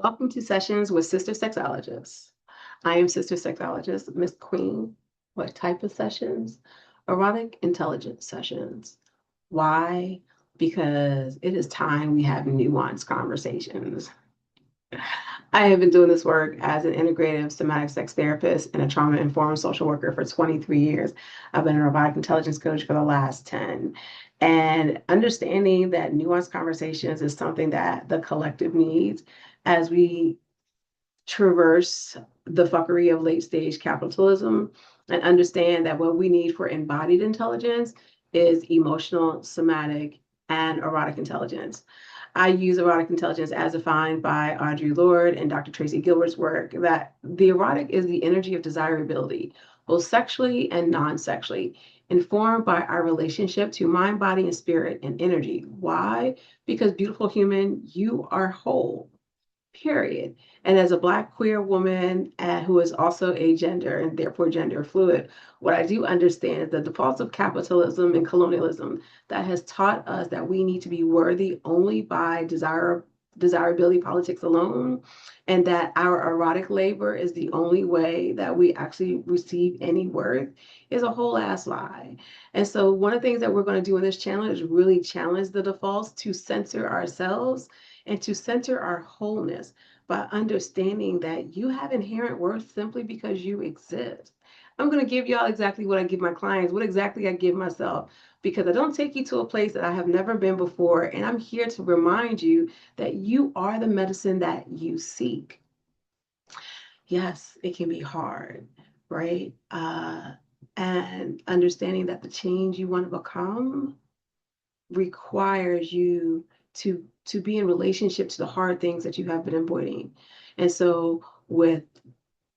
Welcome to Sessions with SistaSexologist. I am SistaSexologist, Miss Queen. What type of sessions? Erotic intelligence sessions. Why? Because it is time we have nuanced conversations. I have been doing this work as an integrative somatic sex therapist and a trauma-informed social worker for 23 years. I've been a robotic intelligence coach for the last 10. And understanding that nuanced conversations is something that the collective needs as we traverse the fuckery of late stage capitalism and understand that what we need for embodied intelligence is emotional, somatic, and erotic intelligence. I use erotic intelligence as defined by Audre Lorde and Dr. Tracy Gilbert's work that the erotic is the energy of desirability, both sexually and non sexually, informed by our relationship to mind, body, and spirit and energy. Why? Because, beautiful human, you are whole, period. And as a Black queer woman who is also agender and therefore gender fluid, what I do understand is the defaults of capitalism and colonialism that has taught us that we need to be worthy only by desirability politics alone, and that our erotic labor is the only way that we actually receive any worth is a whole ass lie. And so one of the things that we're going to do in this channel is really challenge the defaults to censor ourselves and to center our wholeness by understanding that you have inherent worth simply because you exist. I'm going to give y'all exactly what I give my clients, what exactly I give myself, because I don't take you to a place that I have never been before. And I'm here to remind you that you are the medicine that you seek. Yes, it can be hard, right? And understanding that the change you want to become requires you to be in relationship to the hard things that you have been avoiding. And so with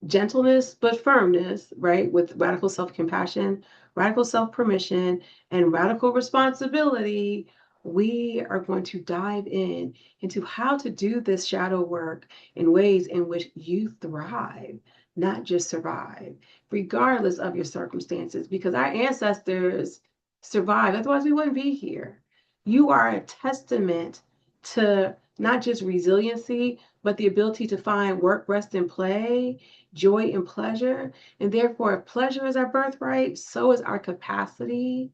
gentleness but firmness, right? With radical self-compassion, radical self-permission, and radical responsibility, we are going to dive into how to do this shadow work in ways in which you thrive, not just survive, regardless of your circumstances, because our ancestors survived. Otherwise, we wouldn't be here. You are a testament to not just resiliency, but the ability to find work, rest, and play, joy, and pleasure. And therefore, if pleasure is our birthright, so is our capacity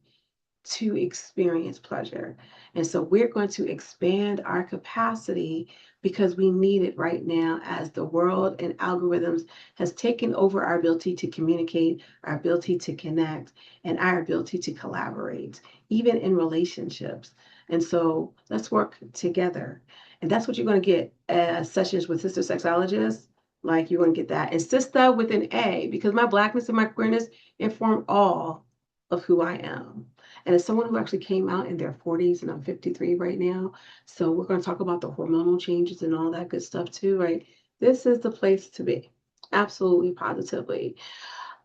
to experience pleasure. And so we're going to expand our capacity because we need it right now as the world and algorithms has taken over our ability to communicate, our ability to connect, and our ability to collaborate, even in relationships. And so let's work together. And that's what you're going to get as sessions with SistaSexologists. Like you're going to get that. And Sista with an A, because my Blackness and my queerness inform all of who I am. And as someone who actually came out in their 40s, and I'm 53 right now, so we're going to talk about the hormonal changes and all that good stuff too, right? This is the place to be. Absolutely, positively.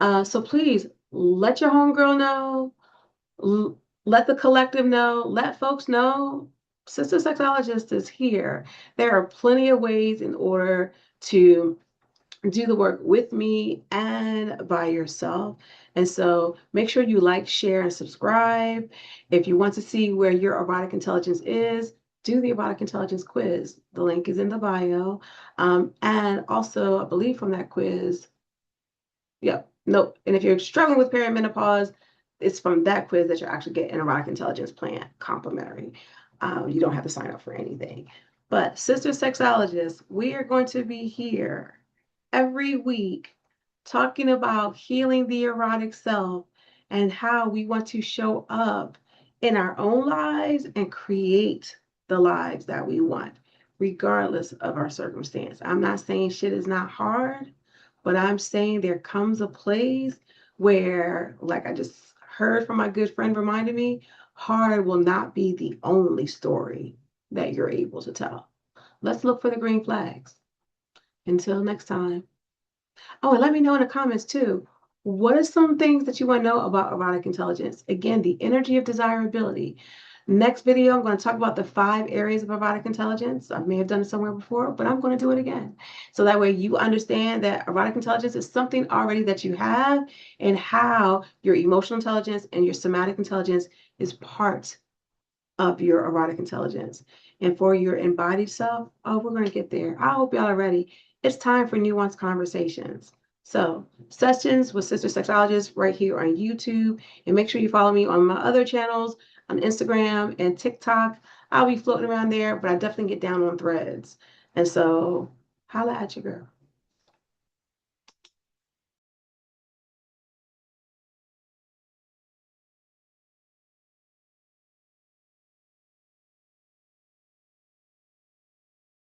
So please let your homegirl know, let the collective know, let folks know SistaSexologist is here. There are plenty of ways in order to do the work with me and by yourself. And so make sure you like, share, and subscribe. If you want to see where your erotic intelligence is, do the erotic intelligence quiz. The link is in the bio. And also, I believe from that quiz, yep, nope. And if you're struggling with perimenopause, it's from that quiz that you'll actually get an erotic intelligence plan complimentary. You don't have to sign up for anything. But SistaSexologists, we are going to be here every week talking about healing the erotic self and how we want to show up in our own lives and create the lives that we want, regardless of our circumstance. I'm not saying shit is not hard, but I'm saying there comes a place where, like I just heard from my good friend reminded me, hard will not be the only story that you're able to tell. Let's look for the green flags. Until next time. Oh, and let me know in the comments too. What are some things that you want to know about erotic intelligence? Again, the energy of desirability. Next video, I'm going to talk about the 5 areas of erotic intelligence. I may have done it somewhere before, but I'm going to do it again. So that way you understand that erotic intelligence is something already that you have and how your emotional intelligence and your somatic intelligence is part of your erotic intelligence. and for your embodied self, oh, we're going to get there. I hope y'all are ready. It's time for nuanced conversations. So, sessions with Sister Sexologist right here on YouTube. And make sure you follow me on my other channels on Instagram and TikTok. I'll be floating around there, but I definitely get down on threads. And so, holla at your girl.